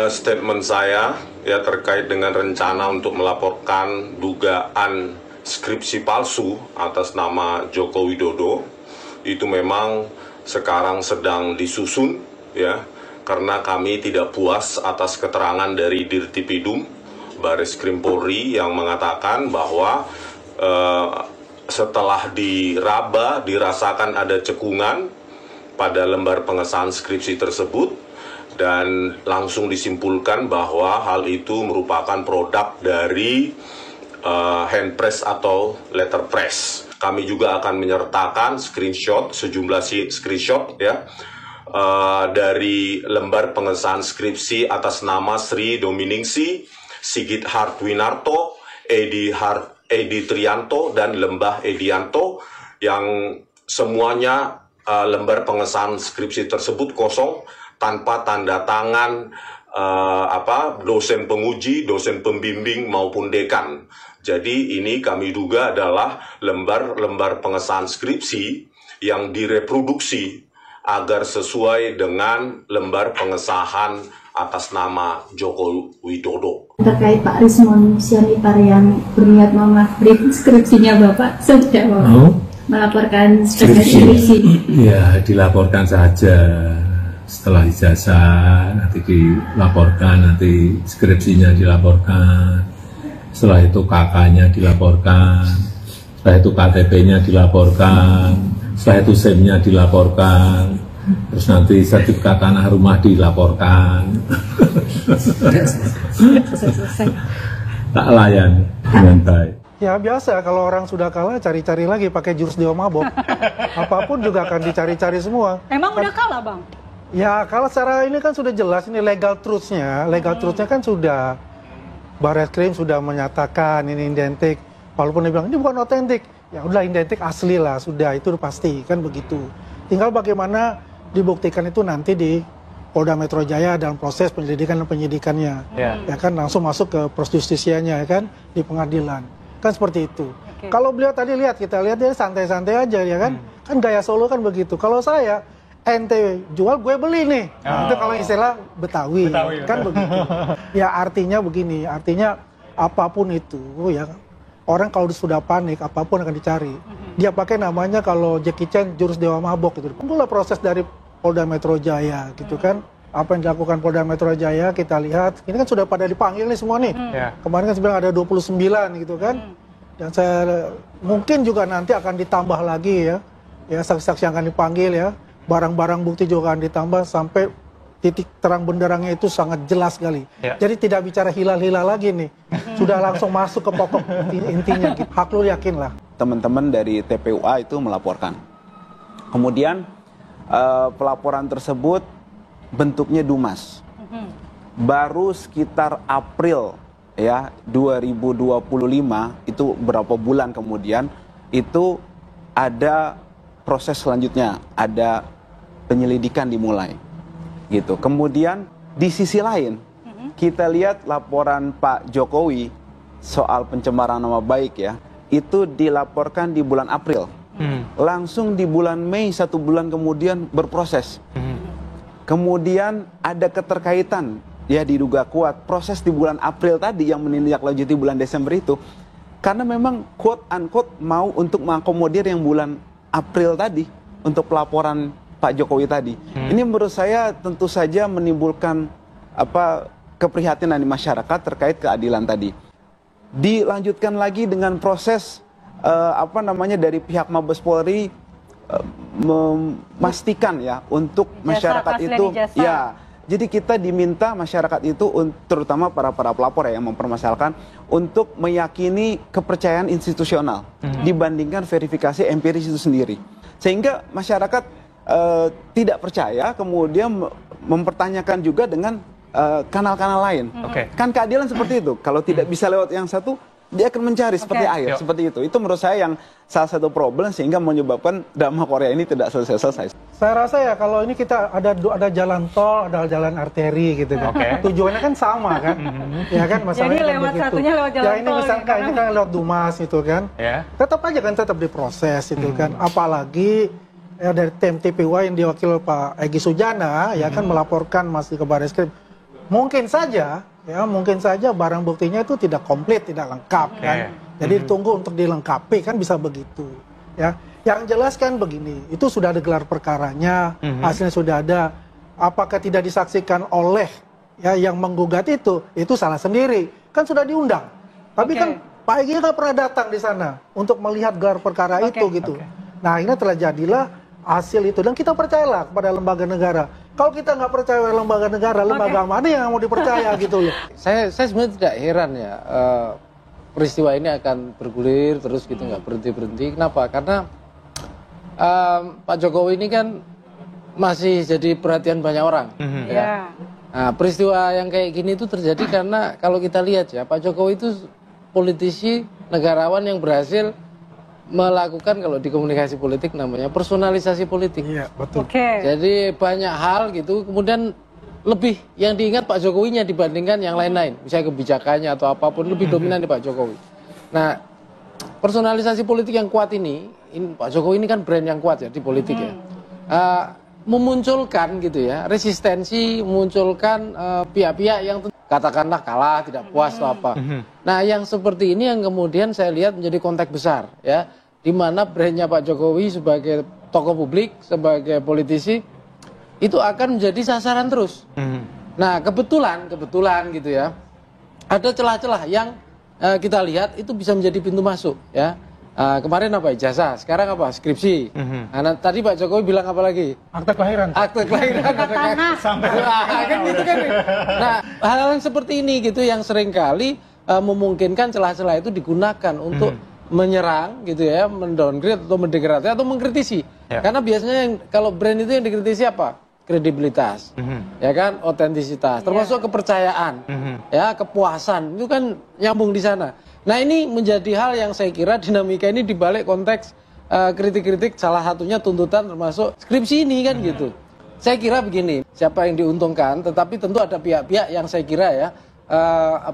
statement saya ya terkait dengan rencana untuk melaporkan dugaan skripsi palsu atas nama Joko Widodo. Itu memang sekarang sedang disusun ya, karena kami tidak puas atas keterangan dari Dirtipidum Bareskrim Polri yang mengatakan bahwa setelah diraba dirasakan ada cekungan pada lembar pengesahan skripsi tersebut, dan langsung disimpulkan bahwa hal itu merupakan produk dari hand press atau letter press. Kami juga akan menyertakan sejumlah screenshot ya, dari lembar pengesahan skripsi atas nama Sri Dominingsi, Sigit Hartwinarto, Edi Trianto, dan Lembah Edianto, yang semuanya lembar pengesahan skripsi tersebut kosong tanpa tanda tangan dosen penguji, dosen pembimbing maupun dekan. Jadi ini kami duga adalah lembar-lembar pengesahan skripsi yang direproduksi agar sesuai dengan lembar pengesahan atas nama Joko Widodo. Terkait Pak Rismon Sianitar yang berniat memahami skripsinya Bapak, sudah melaporkan skripsi. Ya, dilaporkan saja. Setelah ijazah nanti dilaporkan, nanti skripsinya dilaporkan, setelah itu KK-nya dilaporkan, setelah itu KTP-nya dilaporkan, setelah itu SIM-nya dilaporkan, terus nanti sertifikat tanah rumah dilaporkan. Tak layan dengan baik. Ya biasa, kalau orang sudah kalah cari-cari lagi pakai jurus dewa mabok. Apapun juga akan dicari-cari semua. Emang udah kalah, Bang? Ya kalau secara ini kan sudah jelas, ini legal truth-nya kan sudah, Bareskrim sudah menyatakan ini identik, walaupun dia bilang ini bukan otentik, ya udah identik asli lah, sudah itu pasti kan begitu. Tinggal bagaimana dibuktikan itu nanti di Polda Metro Jaya dalam proses penyelidikan dan penyidikannya, ya kan langsung masuk ke proses justisianya ya kan di pengadilan, kan seperti itu. Kalau beliau tadi kita lihat dia santai-santai aja ya kan, kan gaya Solo kan begitu. Kalau saya ente jual gue beli nih, itu kalau istilah Betawi kan begitu. Ya artinya begini, artinya apapun itu ya, orang kalau sudah panik apapun akan dicari. Dia pakai namanya kalau Jackie Chan jurus dewa mabok gitu. Itulah proses dari Polda Metro Jaya gitu kan. Apa yang dilakukan Polda Metro Jaya kita lihat, ini kan sudah pada dipanggil nih semua nih. Kemarin kan sebenarnya ada 29 gitu kan. Dan saya mungkin juga nanti akan ditambah lagi ya saksi-saksi yang akan dipanggil ya. Barang-barang bukti juga akan ditambah sampai titik terang benderangnya itu sangat jelas sekali. Jadi tidak bicara hilal-hilal lagi nih. Sudah langsung masuk ke pokok intinya. Haklul yakin lah. Teman-teman dari TPUA itu melaporkan. Kemudian pelaporan tersebut bentuknya Dumas. Baru sekitar April ya 2025, itu berapa bulan kemudian itu ada proses selanjutnya, ada penyelidikan dimulai gitu. Kemudian di sisi lain kita lihat laporan Pak Jokowi soal pencemaran nama baik ya, itu dilaporkan di bulan April. Langsung di bulan Mei 1 bulan kemudian berproses. Kemudian ada keterkaitan ya, diduga kuat proses di bulan April tadi yang menindaklanjuti bulan Desember itu, karena memang quote unquote mau untuk mengakomodir yang bulan April tadi untuk pelaporan Pak Jokowi tadi. Ini menurut saya tentu saja menimbulkan keprihatinan di masyarakat terkait keadilan tadi. Dilanjutkan lagi dengan proses dari pihak Mabes Polri memastikan ya untuk masyarakat itu ya. Jadi kita diminta masyarakat itu, terutama para pelapor ya, yang mempermasalahkan, untuk meyakini kepercayaan institusional dibandingkan verifikasi empiris itu sendiri. Sehingga masyarakat tidak percaya, kemudian mempertanyakan juga dengan kanal-kanal lain. Kan keadilan seperti itu. Kalau tidak bisa lewat yang satu, dia akan mencari seperti air, seperti itu. Itu menurut saya yang salah satu problem sehingga menyebabkan drama Korea ini tidak selesai-selesai. Saya rasa ya kalau ini kita ada jalan tol, ada jalan arteri gitu kan. Tujuannya kan sama kan. Ya kan masalahnya. Jadi lewat satunya lewat jalan tol. Ya ini misalkan ini kan lewat Dumas itu kan. Tetap aja kan tetap diproses itu kan. Apalagi ya dari tim TPUA yang diwakili Pak Egy Sujana ya kan melaporkan masih ke Bareskrim. mungkin saja barang buktinya itu tidak komplit, tidak lengkap kan. Jadi ditunggu untuk dilengkapi kan bisa begitu. Ya, yang jelas kan begini, itu sudah ada gelar perkaranya, hasilnya sudah ada. Apakah tidak disaksikan oleh ya yang menggugat itu salah sendiri. Kan sudah diundang. Tapi kan Pak Egy nggak pernah datang di sana untuk melihat gelar perkara itu gitu. Nah, ini terjadilah hasil itu, dan kita percayalah kepada lembaga negara. Kalau kita nggak percaya lembaga negara, lembaga mana yang mau dipercaya gitu loh. Saya sebenarnya tidak heran ya, peristiwa ini akan bergulir terus gitu, nggak berhenti-berhenti. Kenapa? Karena Pak Jokowi ini kan masih jadi perhatian banyak orang. Ya. Nah, peristiwa yang kayak gini itu terjadi karena kalau kita lihat ya, Pak Jokowi itu politisi, negarawan yang berhasil melakukan, kalau di komunikasi politik namanya personalisasi politik. Iya, betul. Jadi banyak hal gitu, kemudian lebih yang diingat Pak Jokowinya dibandingkan yang lain-lain. Misalnya kebijakannya atau apapun lebih dominan di Pak Jokowi. Nah, personalisasi politik yang kuat ini Pak Jokowi ini kan brand yang kuat ya di politik ya. Memunculkan gitu ya, resistensi, memunculkan pihak-pihak yang katakanlah kalah, tidak puas atau apa. Nah, yang seperti ini yang kemudian saya lihat menjadi konteks besar ya, di mana brandnya Pak Jokowi sebagai tokoh publik, sebagai politisi itu akan menjadi sasaran terus. Nah, kebetulan gitu ya, ada celah-celah yang kita lihat itu bisa menjadi pintu masuk ya. Kemarin apa, ijazah, sekarang apa, skripsi. Nah, tadi Pak Jokowi bilang apa lagi? Akte kelahiran. Akte kelahiran. Sampai kan gitu kan. Nah, hal-hal yang seperti ini gitu yang seringkali memungkinkan celah-celah itu digunakan untuk menyerang gitu ya, mendowngrade atau mendegradasi atau mengkritisi. Karena biasanya kalau brand itu yang dikritisi apa? Kredibilitas, ya kan, otentisitas, termasuk kepercayaan, ya, kepuasan, itu kan nyambung di sana. Nah, ini menjadi hal yang saya kira dinamika ini dibalik konteks kritik-kritik, salah satunya tuntutan termasuk skripsi ini kan gitu. Saya kira begini, siapa yang diuntungkan, tetapi tentu ada pihak-pihak yang saya kira ya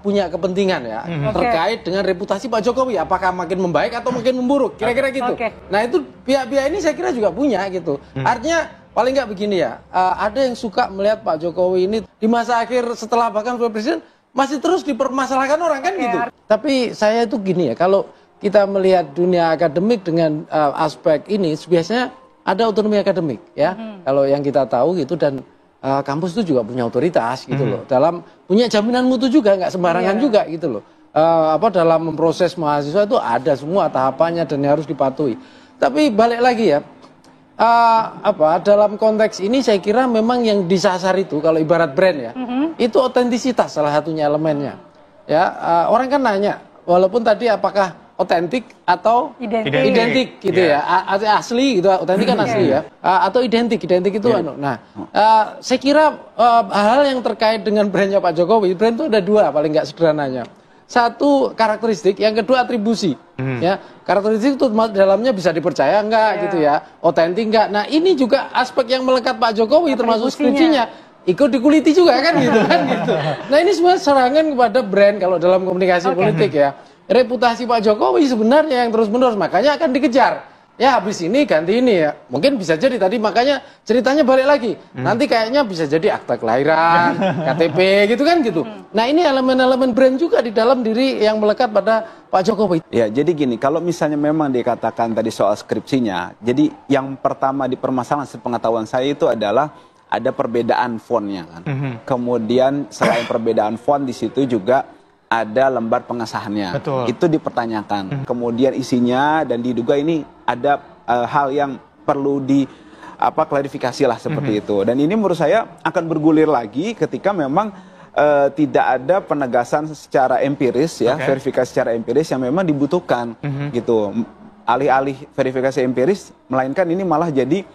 punya kepentingan ya terkait dengan reputasi Pak Jokowi, apakah makin membaik atau makin memburuk, kira-kira gitu. Nah, itu pihak-pihak ini saya kira juga punya gitu. Artinya paling nggak begini ya, ada yang suka melihat Pak Jokowi ini di masa akhir setelah bahkan sebagai presiden masih terus dipermasalahkan orang kan gitu. Tapi saya itu gini ya, kalau kita melihat dunia akademik dengan aspek ini, biasanya ada otonomi akademik ya. Kalau yang kita tahu gitu, dan kampus itu juga punya otoritas gitu loh. Dalam punya jaminan mutu juga, nggak sembarangan juga gitu loh. Dalam memproses mahasiswa itu ada semua tahapannya dan harus dipatuhi. Tapi balik lagi ya, dalam konteks ini saya kira memang yang disasar itu kalau ibarat brand ya, itu otentisitas salah satunya elemennya. Ya, orang kan nanya, walaupun tadi apakah otentik atau identik gitu ya, asli gitu, otentik kan asli ya, atau identik itu Nah, saya kira hal yang terkait dengan brandnya Pak Jokowi, brand itu ada dua paling nggak sederhananya. Satu karakteristik, yang kedua atribusi. Ya, karakteristik itu dalamnya bisa dipercaya enggak gitu ya, otentik enggak. Nah, ini juga aspek yang melekat Pak Jokowi termasuk skripsinya. Ikut dikuliti juga kan gitu kan gitu. Nah, ini semua serangan kepada brand kalau dalam komunikasi politik ya. Reputasi Pak Jokowi sebenarnya yang terus-menerus, makanya akan dikejar. Ya, habis ini ganti ini ya. Mungkin bisa jadi tadi, makanya ceritanya balik lagi. Nanti kayaknya bisa jadi akta kelahiran, KTP gitu kan gitu. Nah, ini elemen-elemen brand juga di dalam diri yang melekat pada Pak Jokowi. Ya, jadi gini, kalau misalnya memang dikatakan tadi soal skripsinya, jadi yang pertama dipermasalahan sepengetahuan saya itu adalah ada perbedaan fontnya kan. Kemudian selain perbedaan font, di situ juga ada lembar pengesahannya. Itu dipertanyakan. Kemudian isinya dan diduga ini ada hal yang perlu klarifikasi lah seperti itu. Dan ini menurut saya akan bergulir lagi ketika memang tidak ada penegasan secara empiris ya, verifikasi secara empiris yang memang dibutuhkan gitu. Alih-alih verifikasi empiris, melainkan ini malah jadi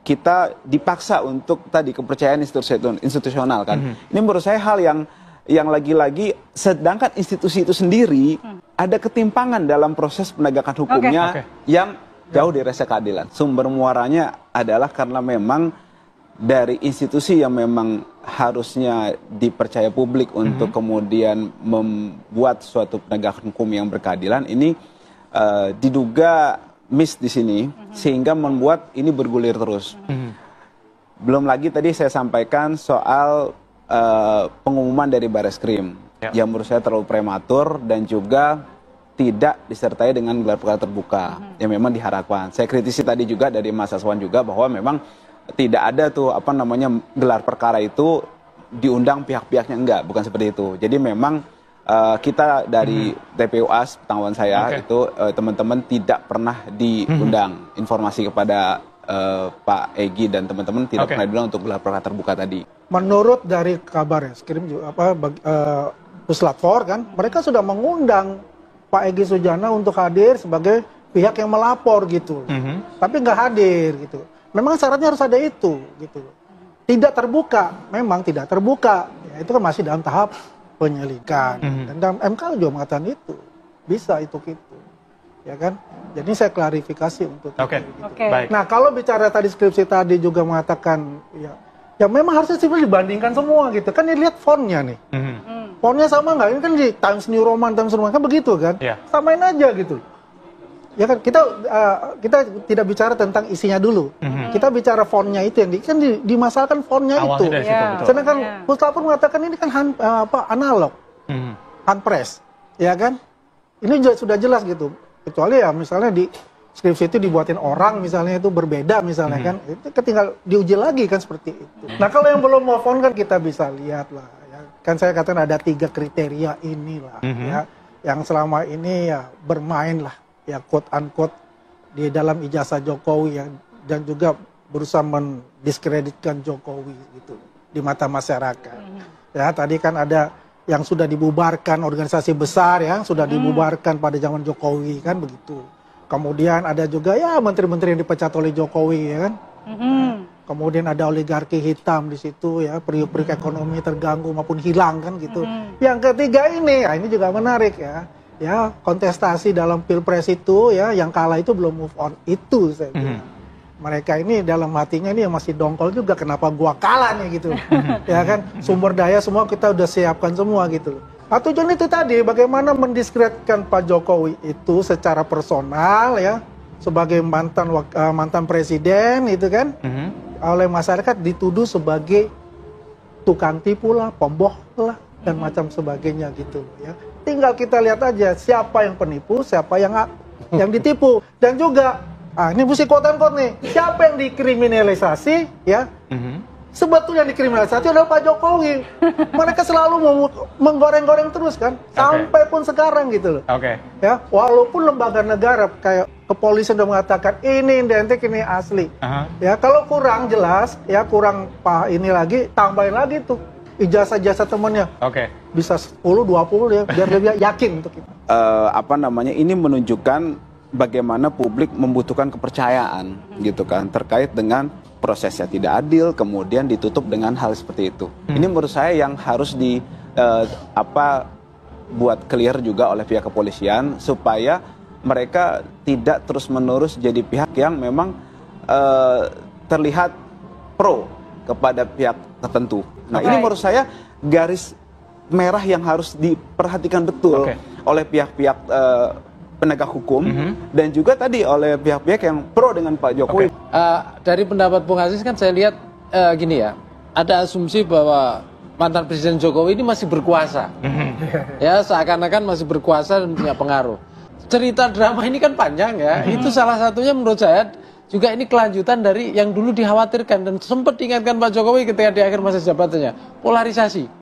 kita dipaksa untuk tadi kepercayaan institusional kan. Ini menurut saya hal yang lagi-lagi, sedangkan institusi itu sendiri ada ketimpangan dalam proses penegakan hukumnya yang jauh dari rasa keadilan. Sumber muaranya adalah karena memang dari institusi yang memang harusnya dipercaya publik untuk kemudian membuat suatu penegakan hukum yang berkeadilan, ini diduga miss di sini, sehingga membuat ini bergulir terus. Belum lagi tadi saya sampaikan soal pengumuman dari Bareskrim yang menurut saya terlalu prematur dan juga tidak disertai dengan gelar perkara terbuka yang memang diharapkan. Saya kritisi tadi juga dari Mas Aswan juga bahwa memang tidak ada tuh gelar perkara itu diundang pihak-pihaknya, enggak, bukan seperti itu. Jadi memang kita dari TPUA pengetahuan saya itu teman-teman tidak pernah diundang informasi kepada Pak Egy dan teman-teman tidak pernah diundang untuk gelar perkara terbuka tadi. Menurut dari kabar Eskrim juga Puslap 4 kan, mereka sudah mengundang Pak Egy Sujana untuk hadir sebagai pihak yang melapor gitu, tapi nggak hadir gitu. Memang syaratnya harus ada itu gitu. Tidak terbuka, memang tidak terbuka. Ya, itu kan masih dalam tahap penyelidikan. Dan dalam MK juga mengatakan itu bisa itu gitu, ya kan? Jadi saya klarifikasi untuk itu. Gitu. Baik. Nah kalau bicara tadi skripsi tadi juga mengatakan ya memang harusnya sih dibandingkan semua gitu kan, dilihat fontnya nih. Fontnya sama nggak? Ini kan di Times New Roman, Times New Roman kan begitu kan? Samain aja gitu. Ya kan kita tidak bicara tentang isinya dulu. Kita bicara fontnya itu yang dimasalahkan fontnya itu. Sedangkan Puslap mengatakan ini kan analog, handpress, ya kan? Ini sudah jelas gitu. Kecuali ya misalnya di skripsi itu dibuatin orang misalnya itu berbeda misalnya kan, itu tinggal diuji lagi kan seperti itu. Nah kalau yang belum move on kan kita bisa lihat lah. Ya. Kan saya katakan ada 3 kriteria inilah ya, yang selama ini ya bermain lah. Ya quote unquote di dalam ijazah Jokowi yang dan juga berusaha mendiskreditkan Jokowi gitu di mata masyarakat. Ya tadi kan ada yang sudah dibubarkan organisasi besar ya, sudah dibubarkan pada zaman Jokowi kan begitu. Kemudian ada juga ya menteri-menteri yang dipecat oleh Jokowi ya kan. Kemudian ada oligarki hitam di situ ya, periuk-periuk ekonomi terganggu maupun hilang kan gitu. Yang ketiga ini, ini juga menarik ya. Ya, kontestasi dalam Pilpres itu ya, yang kalah itu belum move on itu saya bilang. Mereka ini dalam hatinya ini masih dongkol juga, kenapa gua kalah nih gitu. Ya kan, sumber daya semua kita udah siapkan semua gitu. Tujuan itu tadi bagaimana mendiskreditkan Pak Jokowi itu secara personal ya, sebagai mantan presiden itu kan. Oleh masyarakat dituduh sebagai tukang tipu lah, pembohong lah dan macam sebagainya gitu ya. Tinggal kita lihat aja siapa yang penipu, siapa yang ditipu. Dan juga, ini mesti quote-unquote nih, siapa yang dikriminalisasi, ya, sebetulnya yang dikriminalisasi adalah Pak Jokowi. Mereka selalu menggoreng-goreng terus kan, sampai pun sekarang gitu loh. Ya, walaupun lembaga negara kayak kepolisian sudah mengatakan ini identik, ini asli. Ya, kalau kurang jelas, ya kurang ini lagi, tambahin lagi tuh ijazah-ijazah temannya. Bisa 10, 20 ya, biar lebih yakin untuk itu. Ini menunjukkan bagaimana publik membutuhkan kepercayaan gitu kan, terkait dengan prosesnya tidak adil, kemudian ditutup dengan hal seperti itu. Ini menurut saya yang harus buat clear juga oleh pihak kepolisian supaya mereka tidak terus-menerus jadi pihak yang memang terlihat pro kepada pihak tertentu. Nah, ini menurut saya garis merah yang harus diperhatikan betul oleh pihak-pihak penegak hukum dan juga tadi oleh pihak-pihak yang pro dengan Pak Jokowi. Dari pendapat Bung Aziz kan saya lihat gini ya, ada asumsi bahwa mantan Presiden Jokowi ini masih berkuasa. Ya, seakan-akan masih berkuasa dan punya pengaruh. Cerita drama ini kan panjang ya, itu salah satunya menurut saya juga ini kelanjutan dari yang dulu dikhawatirkan dan sempat diingatkan Pak Jokowi ketika di akhir masa jabatannya, polarisasi.